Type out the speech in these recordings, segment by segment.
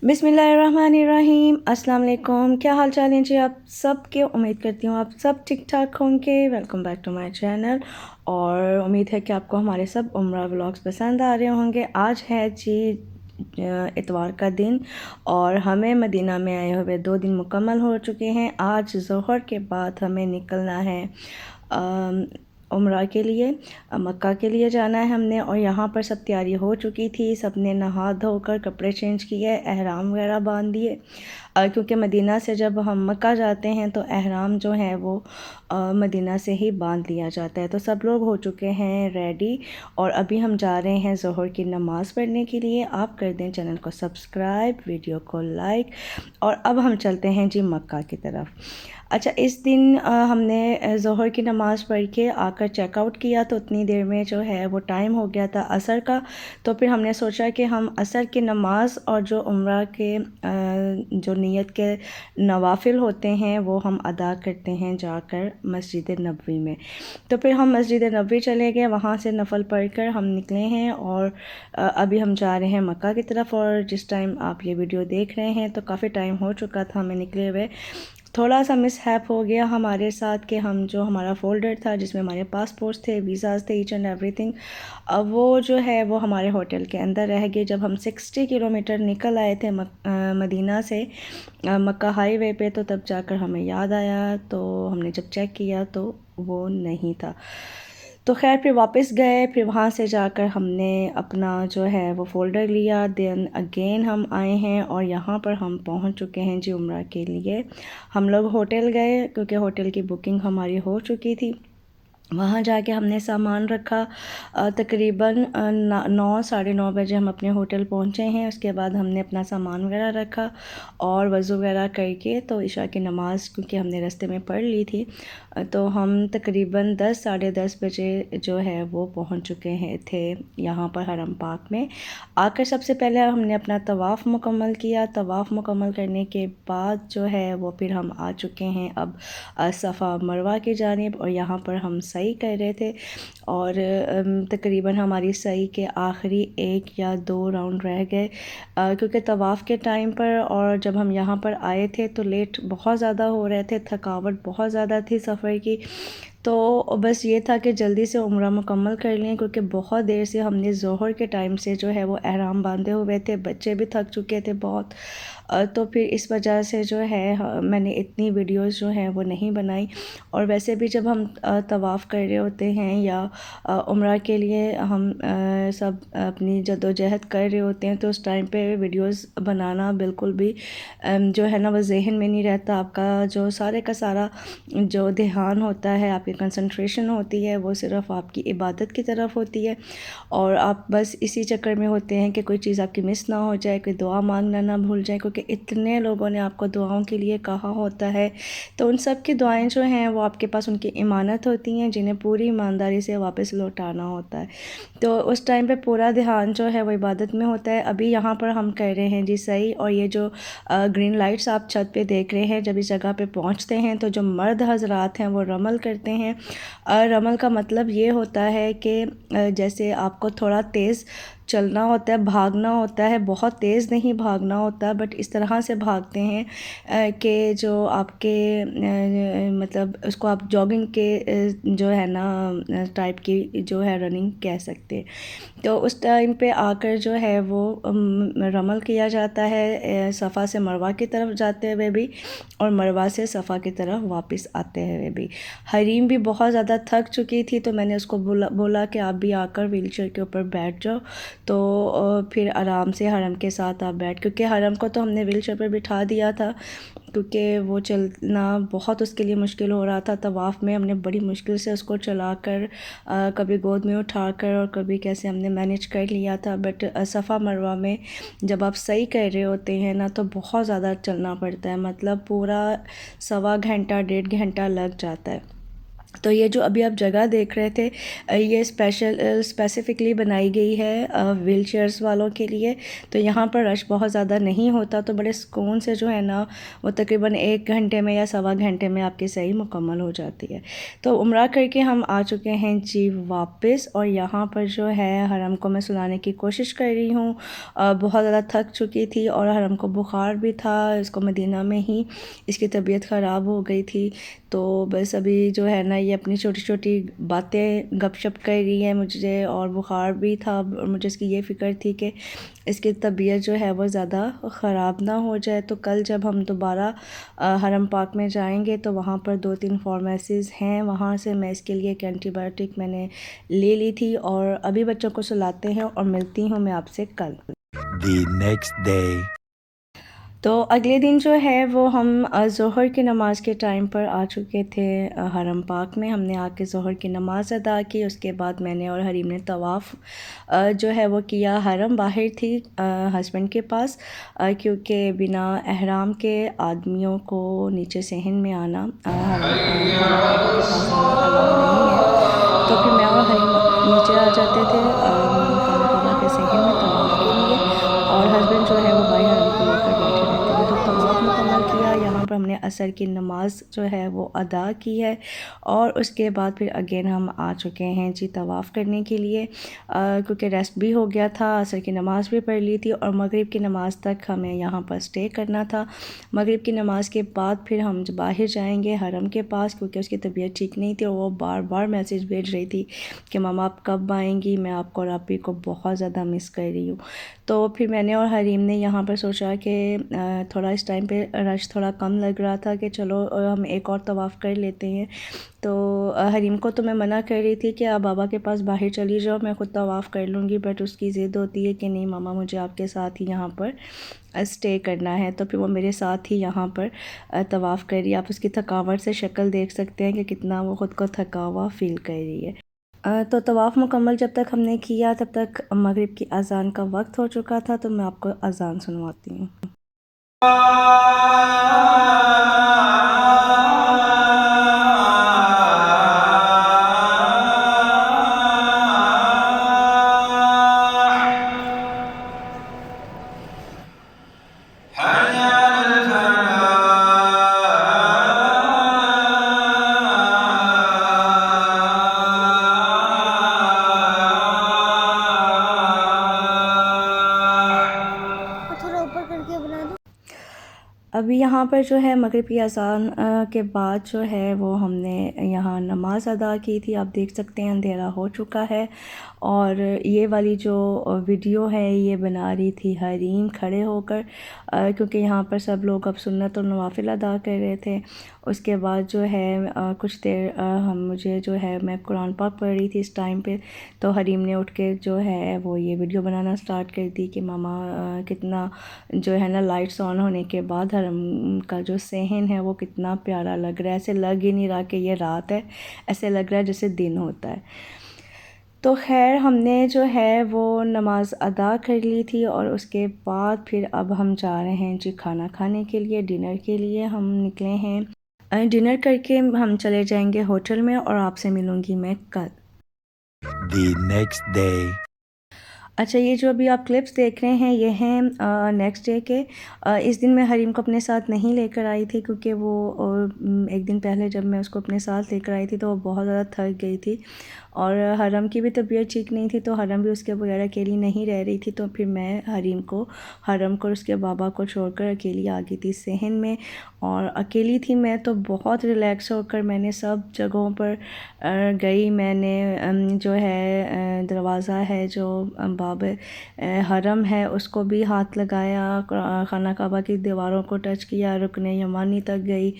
बिस्मिल्लाहिर्रहमानिर्रहीम। अस्सलाम वालेकुम। क्या हाल चाल है जी आप सब के? उम्मीद करती हूँ आप सब ठीक ठाक होंगे। Welcome back to my channel और उम्मीद है कि आपको हमारे सब उम्रा व्लॉग्स पसंद आ रहे होंगे। आज है जी इतवार का दिन और हमें मदीना में आए हुए 2 दिन मुकम्मल हो चुके हैं। आज ज़ोहर के बाद हमें निकलना है उम्रा के लिए, मक्का के लिए जाना है हमने। और यहाँ पर सब तैयारी हो चुकी थी, सब ने नहा धोकर कपड़े चेंज किए, एहराम वगैरह बांध दिए, क्योंकि मदीना से जब हम मक्का जाते हैं तो एहराम जो है वो मदीना से ही बांध लिया जाता है। तो सब लोग हो चुके हैं रेडी और अभी हम जा रहे हैं ज़ोहर की नमाज़ पढ़ने के लिए। आप कर दें चैनल को सब्सक्राइब, वीडियो को लाइक और अब हम चलते हैं जी मक्का की तरफ। अच्छा, इस दिन हमने ज़ोहर की नमाज़ पढ़ के आकर चेकआउट किया तो उतनी देर में जो है वो टाइम हो गया था असर का। तो फिर हमने सोचा कि हम असर की नमाज़ और जो उम्रा के जो नियत के नवाफिल होते हैं वो हम अदा करते हैं जाकर मस्जिद नबवी में। तो फिर हम मस्जिद नबवी चले गए, वहाँ से नफल पढ़कर हम निकले हैं और अभी हम जा रहे हैं मक्का की तरफ। और जिस टाइम आप ये वीडियो देख रहे हैं तो काफ़ी टाइम हो चुका था हमें निकले हुए। थोड़ा सा मिसहैप हो गया हमारे साथ कि हम जो हमारा फ़ोल्डर था जिसमें हमारे पासपोर्ट्स थे, वीज़ाज़ थे, ईच एंड एवरीथिंग, अब वो जो है वो हमारे होटल के अंदर रह गए। जब हम 60 किलोमीटर निकल आए थे मदीना से मक्का हाईवे पे, तो तब जाकर हमें याद आया। तो हमने जब चेक किया तो वो नहीं था। तो खैर फिर वापस गए, फिर वहाँ से जाकर हमने अपना जो है वो फ़ोल्डर लिया। देन अगेन हम आए हैं और यहाँ पर हम पहुँच चुके हैं जी उम्रा के लिए। हम लोग होटल गए क्योंकि होटल की बुकिंग हमारी हो चुकी थी। वहाँ जाके हमने सामान रखा। तकरीबन 9 साढ़े 9 बजे हम अपने होटल पहुँचे हैं। उसके बाद हमने अपना सामान वगैरह रखा और वज़ू वगैरह करके तो इशा की नमाज़ क्योंकि हमने रास्ते में पढ़ ली थी, तो हम तकरीबन 10 साढ़े 10 बजे जो है वो पहुँच चुके हैं थे यहाँ पर हरम पाक में। आकर सबसे पहले हमने अपना तवाफ़ मुकम्मल किया। तवाफ़ मुकम्मल करने के बाद जो है वो फिर हम आ चुके हैं अब सफ़ा मरवा की जानिब और यहाँ पर हम सही कर रहे थे। और तकरीबन हमारी सही के आखिरी 1 या 2 राउंड रह गए, क्योंकि तवाफ़ के टाइम पर और जब हम यहाँ पर आए थे तो लेट बहुत ज़्यादा हो रहे थे, थकावट बहुत ज़्यादा थी सफ़र की। तो बस ये था कि जल्दी से उम्रा मुकम्मल कर लें, क्योंकि बहुत देर से हमने ज़ोहर के टाइम से जो है वो एहराम बांधे हुए थे, बच्चे भी थक चुके थे बहुत। तो फिर इस वजह से जो है मैंने इतनी वीडियोस जो हैं वो नहीं बनाई। और वैसे भी जब हम तवाफ़ कर रहे होते हैं या उम्रा के लिए हम सब अपनी जद्दोजहद कर रहे होते हैं तो उस टाइम पे वीडियोस बनाना बिल्कुल भी जो है ना वो जहन में नहीं रहता। आपका जो सारे का सारा जो ध्यान होता है, आपकी कंसंट्रेशन होती है, वो सिर्फ़ आपकी इबादत की तरफ होती है और आप बस इसी चक्कर में होते हैं कि कोई चीज़ आपकी मिस ना हो जाए, कोई दुआ मांगना ना भूल जाए, क्योंकि इतने लोगों ने आपको दुआओं के लिए कहा होता है। तो उन सब की दुआएं जो हैं वो आपके पास उनकी इमानत होती हैं, जिन्हें पूरी ईमानदारी से वापस लौटाना होता है। तो उस टाइम पे पूरा ध्यान जो है वो इबादत में होता है। अभी यहाँ पर हम कर रहे हैं जी सही। और ये जो ग्रीन लाइट्स आप छत पे देख रहे हैं, जब इस जगह पे पहुँचते हैं तो जो मर्द हजरात हैं वो रमल करते हैं। रमल का मतलब ये होता है कि जैसे आपको थोड़ा तेज़ चलना होता है, भागना होता है, बहुत तेज़ नहीं भागना होता, बट इस तरह से भागते हैं कि जो आपके मतलब उसको आप जॉगिंग के जो है ना टाइप की जो है रनिंग कह सकते हैं। तो उस टाइम पे आकर जो है वो रमल किया जाता है, सफ़ा से मरवा की तरफ जाते हुए भी और मरवा से सफ़ा की तरफ वापस आते हुए भी। हरीम भी बहुत ज़्यादा थक चुकी थी तो मैंने उसको बोला कि आप भी आकर व्हीलचेयर के ऊपर बैठ जाओ। तो फिर आराम से हरम के साथ आप बैठ, क्योंकि हरम को तो हमने व्हीलचेयर पर बिठा दिया था क्योंकि वो चलना बहुत उसके लिए मुश्किल हो रहा था। तवाफ़ में हमने बड़ी मुश्किल से उसको चलाकर कभी गोद में उठाकर और कभी कैसे हमने मैनेज कर लिया था। बट सफ़ा मरवा में जब आप सही कर रहे होते हैं ना तो बहुत ज़्यादा चलना पड़ता है, मतलब पूरा 1.25 घंटा 1.5 घंटा लग जाता है। तो ये जो अभी आप जगह देख रहे थे ये स्पेसिफ़िकली बनाई गई है व्हील चेयर्स वालों के लिए। तो यहाँ पर रश बहुत ज़्यादा नहीं होता, तो बड़े सुकून से जो है ना वो तकरीबन 1 घंटे में या सवा घंटे में आपकी सही मुकम्मल हो जाती है। तो उम्रा करके हम आ चुके हैं जी वापस, और यहाँ पर जो है हरम को मैं सुलाने की कोशिश कर रही हूँ। बहुत ज़्यादा थक चुकी थी और हरम को बुखार भी था, इसको मदीना में ही इसकी तबीयत ख़राब हो गई थी। तो बस अभी जो है ना ये अपनी छोटी छोटी बातें गपशप कर रही है मुझे, और बुखार भी था और मुझे इसकी ये फ़िक्र थी कि इसकी तबीयत जो है वो ज़्यादा ख़राब ना हो जाए। तो कल जब हम दोबारा हरम पाक में जाएंगे तो वहाँ पर 2-3 फार्मेसीज़ हैं, वहाँ से मैं इसके लिए एक एंटीबायोटिक मैंने ले ली थी। और अभी बच्चों को सुलाते हैं और मिलती हूँ मैं आपसे कल। The next day. तो अगले दिन जो है वो हम ज़ोहर की नमाज़ के टाइम पर आ चुके थे हरम पाक में। हमने आके ज़ोहर की नमाज़ अदा की, उसके बाद मैंने और हरीम ने तवाफ़ जो है वो किया। हरम बाहर थी हस्बैंड के पास, क्योंकि बिना एहराम के आदमियों को नीचे सहन में आना हरम खाना काबा के पास आना अलाउ नहीं है। तो फिर मैं और हरीम नीचे आ जाते थे खाना काबा के सहन में तवाफ़ के लिए, और हस्बैंड जो है वो बाई हरम को लेकर बैठे रहते थे। तो तवाफ़ मुकम्मल किया, यहाँ पर हमने असर की नमाज़ जो है वो अदा की है, और उसके बाद फिर अगेन हम आ चुके हैं जी तवाफ़ करने के लिए, क्योंकि रेस्ट भी हो गया था, असर की नमाज़ भी पढ़ ली थी और मगरिब की नमाज़ तक हमें यहाँ पर स्टे करना था। मगरिब की नमाज़ के बाद फिर हम बाहर जाएंगे हरम के पास, क्योंकि उसकी तबीयत ठीक नहीं थी और वो बार बार मैसेज भेज रही थी कि मामा आप कब आएंगी, मैं आपको और आप ही को बहुत ज़्यादा मिस कर रही हूँ। तो फिर मैंने और हरीम ने यहाँ पर सोचा कि थोड़ा इस टाइम पे रश थोड़ा कम लग रहा था कि चलो हम एक और तवाफ़ कर लेते हैं। तो हरीम को तो मैं मना कर रही थी कि आप बाबा के पास बाहर चली जाओ, मैं ख़ुद तवाफ़ कर लूँगी, बट उसकी ज़िद होती है कि नहीं मामा मुझे आपके साथ ही यहाँ पर स्टे करना है। तो फिर वो मेरे साथ ही यहाँ पर तवाफ़ कर रही है। आप उसकी थकावट से शक्ल देख सकते हैं कि कितना वो ख़ुद को थका हुआ फ़ील कर रही है। तो तवाफ़ मुकम्मल जब तक हमने किया तब तक मगरिब की अज़ान का वक्त हो चुका था, तो मैं आपको अज़ान सुनवाती हूँ। अभी यहाँ पर जो है मगरिब की अज़ान के बाद जो है वो हमने यहाँ नमाज़ अदा की थी। आप देख सकते हैं अंधेरा हो चुका है, और ये वाली जो वीडियो है ये बना रही थी हरीम खड़े होकर, क्योंकि यहाँ पर सब लोग अब सुन्नत और नवाफिल अदा कर रहे थे। उसके बाद जो है कुछ देर हम मुझे जो है मैं कुरान पाक पढ़ रही थी इस टाइम पे, तो हरीम ने उठ के जो है वो ये वीडियो बनाना स्टार्ट कर दी कि मामा कितना जो है ना लाइट्स ऑन होने के बाद हरम का जो सहन है वो कितना प्यारा लग रहा है। ऐसे लग ही नहीं रहा कि ये रात है, ऐसे लग रहा है जैसे दिन होता है। तो खैर हमने जो है वो नमाज़ अदा कर ली थी, और उसके बाद फिर अब हम जा रहे हैं जी खाना खाने के लिए, डिनर के लिए हम निकले हैं। डिनर करके हम चले जाएंगे होटल में, और आपसे मिलूँगी मैं कल। The next day. अच्छा, ये जो अभी आप क्लिप्स देख रहे हैं ये हैं नेक्स्ट डे के। इस दिन मैं हरीम को अपने साथ नहीं लेकर आई थी, क्योंकि वो एक दिन पहले जब मैं उसको अपने साथ लेकर आई थी तो वो बहुत ज़्यादा थक गई थी, और हरम की भी तबीयत ठीक नहीं थी, तो हरम भी उसके बगैर अकेली नहीं रह रही थी। तो फिर मैं हरम को उसके बाबा को छोड़कर अकेली आ गई थी सहन में, और अकेली थी मैं तो बहुत रिलैक्स होकर मैंने सब जगहों पर गई। मैंने जो है दरवाज़ा है जो बाब हरम है उसको भी हाथ लगाया, खाना काबा की दीवारों को टच किया, रुकने यमानी तक गई।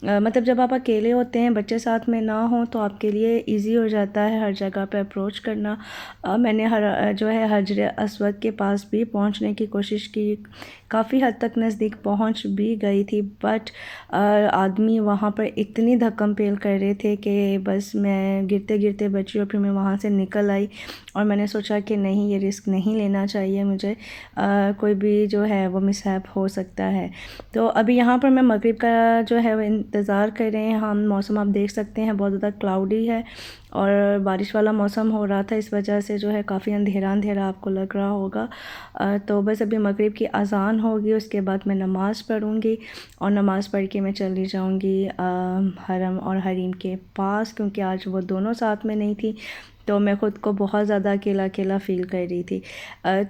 मतलब जब आप अकेले होते हैं, बच्चे साथ में ना हों, तो आपके लिए इजी हो जाता है हर जगह पे अप्रोच करना। मैंने जो है हजर अस्वद के पास भी पहुंचने की कोशिश की, काफ़ी हद तक नज़दीक पहुंच भी गई थी, बट आदमी वहाँ पर इतनी धक्कम पेल कर रहे थे कि बस मैं गिरते गिरते बची और फिर मैं वहाँ से निकल आई। और मैंने सोचा कि नहीं, ये रिस्क नहीं लेना चाहिए मुझे, कोई भी जो है वो मिसहैप हो सकता है। तो अभी यहाँ पर मैं मगरिब का जो है वो इंतज़ार कर रहे हैं हम। मौसम आप देख सकते हैं बहुत ज़्यादा क्लाउडी है और बारिश वाला मौसम हो रहा था, इस वजह से जो है काफ़ी अंधेरा अंधेरा आपको लग रहा होगा। तो बस अभी मगरिब की अज़ान होगी, उसके बाद मैं नमाज़ पढ़ूँगी और नमाज़ पढ़ के मैं चली जाऊँगी हरम और हरीम के पास, क्योंकि आज वो दोनों साथ में नहीं थी, तो मैं ख़ुद को बहुत ज़्यादा अकेला अकेला फ़ील कर रही थी।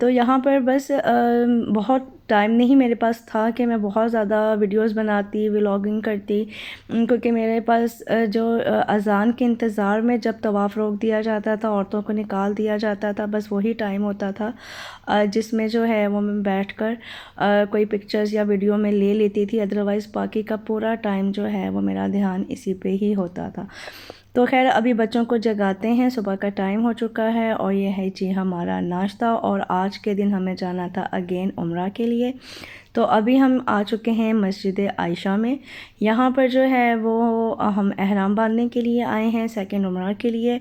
तो यहाँ पर बस बहुत टाइम नहीं मेरे पास था कि मैं बहुत ज़्यादा वीडियोस बनाती, व्लॉगिंग करती, क्योंकि मेरे पास जो अज़ान के इंतज़ार में जब तवाफ़ रोक दिया जाता था, औरतों को निकाल दिया जाता था, बस वही टाइम होता था जिसमें जो है वो मैं बैठकर कोई पिक्चर्स या वीडियो में ले लेती थी। अदरवाइज़ बाकी का पूरा टाइम जो है वो मेरा ध्यान इसी पे ही होता था। तो खैर अभी बच्चों को जगाते हैं, सुबह का टाइम हो चुका है और ये है जी हमारा नाश्ता। और आज के दिन हमें जाना था अगेन उम्रा के लिए। तो अभी हम आ चुके हैं मस्जिद आयशा में। यहाँ पर जो है वो हम एहराम बांधने के लिए आए हैं, सेकंड उम्रा के लिए।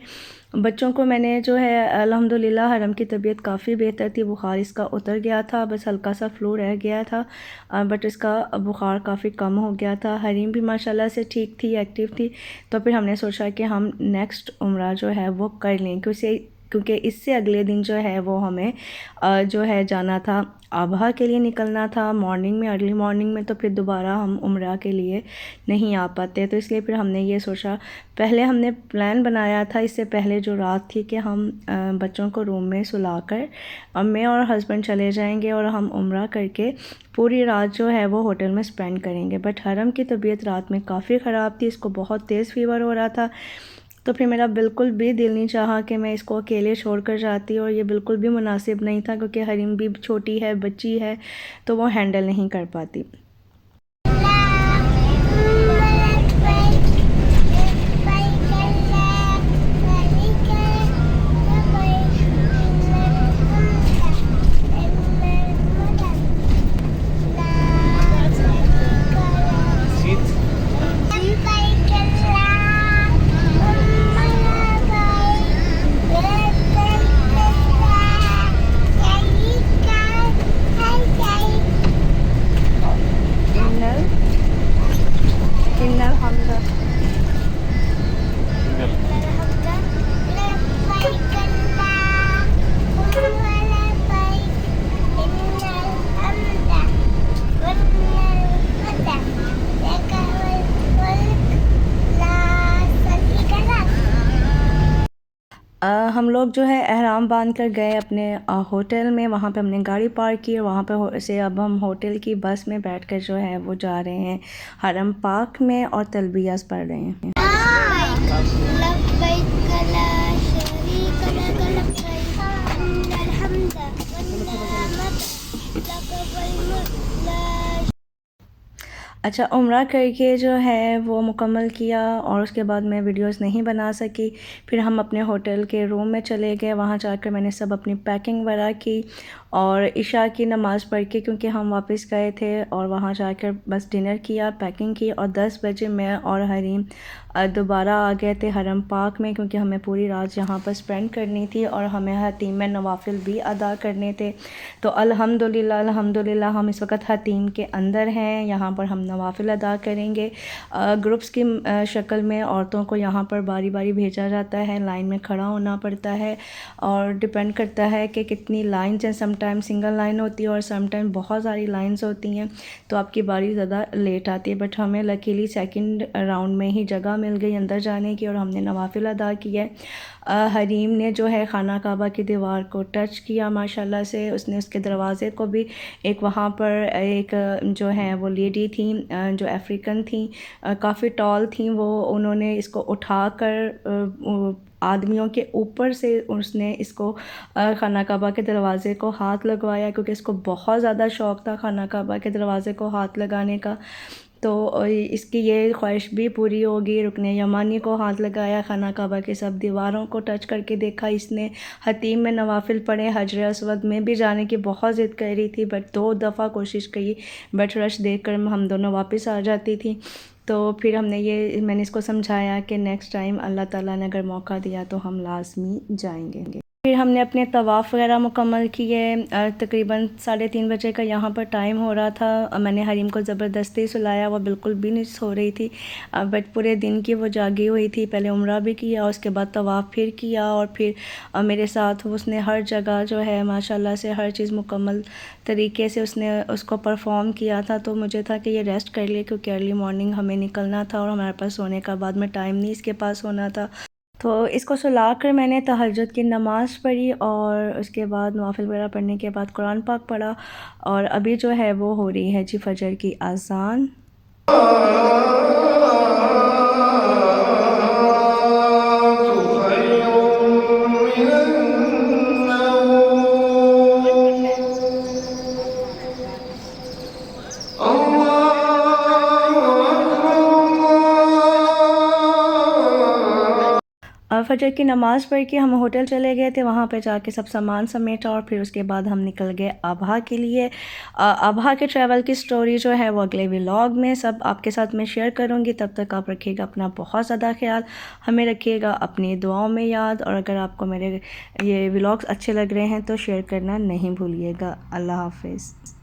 बच्चों को मैंने जो है अल्हम्दुलिल्लाह, हरम की तबीयत काफ़ी बेहतर थी, बुखार इसका उतर गया था, बस हल्का सा फ्लू रह गया था, बट इसका बुखार काफ़ी कम हो गया था। हरीम भी माशाल्लाह से ठीक थी, एक्टिव थी। तो फिर हमने सोचा कि हम नेक्स्ट उम्रा जो है वो कर लें, क्योंकि इससे अगले दिन जो है वो हमें जो है जाना था आबहा के लिए, निकलना था मॉर्निंग में, अर्ली मॉर्निंग में। तो फिर दोबारा हम उम्रा के लिए नहीं आ पाते, तो इसलिए फिर हमने ये सोचा, पहले हमने प्लान बनाया था इससे पहले जो रात थी कि हम बच्चों को रूम में सुलाकर मैं और हस्बैंड चले जाएंगे और हम उम्रा करके पूरी रात जो है वो होटल में स्पेंड करेंगे। बट हरम की तबीयत रात में काफ़ी ख़राब थी, इसको बहुत तेज़ फीवर हो रहा था, तो फिर मेरा बिल्कुल भी दिल नहीं चाहा कि मैं इसको अकेले छोड़कर जाती, और ये बिल्कुल भी मुनासिब नहीं था, क्योंकि हरीम भी छोटी है, बच्ची है, तो वो हैंडल नहीं कर पाती। हम लोग जो है एहराम बांध कर गए अपने होटल में, वहाँ पे हमने गाड़ी पार्क की और वहाँ पे से अब हम होटल की बस में बैठकर जो है वो जा रहे हैं हरम पाक में और तलबियास पढ़ रहे हैं। अच्छा, उम्रा करके जो है वो मुकम्मल किया और उसके बाद मैं वीडियोस नहीं बना सकी। फिर हम अपने होटल के रूम में चले गए, वहाँ जाकर मैंने सब अपनी पैकिंग वगैरह की और इशा की नमाज़ पढ़ के, क्योंकि हम वापस गए थे, और वहाँ जाकर बस डिनर किया, पैकिंग की, और 10 बजे मैं और हरीम दोबारा आ गए थे हरम पाक में, क्योंकि हमें पूरी रात यहाँ पर स्पेंड करनी थी और हमें हतीम में नवाफिल भी अदा करने थे। तो अल्हम्दुलिल्लाह हम इस वक्त हतीम के अंदर हैं, यहाँ पर हम नवाफिल अदा करेंगे। ग्रुप्स की शक्ल में औरतों को यहाँ पर बारी बारी भेजा जाता है, लाइन में खड़ा होना पड़ता है और डिपेंड करता है कि कितनी लाइन्स हैं। समटाइम सिंगल लाइन होती है और समटाइम बहुत सारी लाइन्स होती हैं, तो आपकी बारी ज़्यादा लेट आती है। बट हमें लकीली सेकंड राउंड में ही जगह मिल गई अंदर जाने की और हमने नवाफिल अदा किए। हरीम ने जो है खाना काबा की दीवार को टच किया माशाल्लाह से, उसने उसके दरवाज़े को भी, एक वहाँ पर एक जो है वो लेडी थी जो अफ्रीकन थी, काफ़ी टॉल थी, वो उन्होंने इसको उठाकर आदमियों के ऊपर से उसने इसको खाना काबा के दरवाज़े को हाथ लगवाया, क्योंकि इसको बहुत ज़्यादा शौक़ था खाना काबा के दरवाज़े को हाथ लगाने का। तो इसकी ये ख्वाहिश भी पूरी होगी। रुकने यमानी को हाथ लगाया, खाना काबा की सब दीवारों को टच करके देखा इसने, हतीम में नवाफिल पढ़े, हजर अस्वद में भी जाने की बहुत ज़िद कर रही थी, बट 2 दफ़ा कोशिश की, बट रश देखकर हम दोनों वापस आ जाती थी। तो फिर मैंने इसको समझाया कि नेक्स्ट टाइम अल्लाह ताला ने अगर मौका दिया तो हम लाज़मी जाएंगे। फिर हमने अपने तवाफ़ वगैरह मुकम्मल किए। तकरीबन 3:30 बजे का यहाँ पर टाइम हो रहा था। मैंने हरीम को ज़बरदस्ती सुलाया, वो बिल्कुल भी नहीं सो रही थी, बट पूरे दिन की वो जागी हुई थी। पहले उम्रा भी किया, उसके बाद तवाफ़ फिर किया, और फिर मेरे साथ उसने हर जगह जो है माशाल्लाह से हर चीज़ मुकम्मल तरीके से उसको परफॉर्म किया था। तो मुझे था कि ये रेस्ट कर ले, क्योंकि अर्ली मॉर्निंग हमें निकलना था और हमारे पास सोने का बाद में टाइम नहीं इसके पास होना था। तो इसको सुलाकर मैंने तहज्जुद की नमाज़ पढ़ी, और उसके बाद नवाफिल वगैरह पढ़ने के बाद कुरान पाक पढ़ा, और अभी जो है वो हो रही है जी फजर की अज़ान। फजर की नमाज़ पढ़ के हम होटल चले गए थे, वहाँ पे जाके सब सामान समेटा, और फिर उसके बाद हम निकल गए अबहा के लिए। अबहा के ट्रैवल की स्टोरी जो है वो अगले व्लॉग में सब आपके साथ मैं शेयर करूँगी। तब तक आप रखिएगा अपना बहुत ज़्यादा ख्याल, हमें रखिएगा अपनी दुआओं में याद, और अगर आपको मेरे ये व्लॉग्स अच्छे लग रहे हैं तो शेयर करना नहीं भूलिएगा। अल्लाह हाफ़िज़।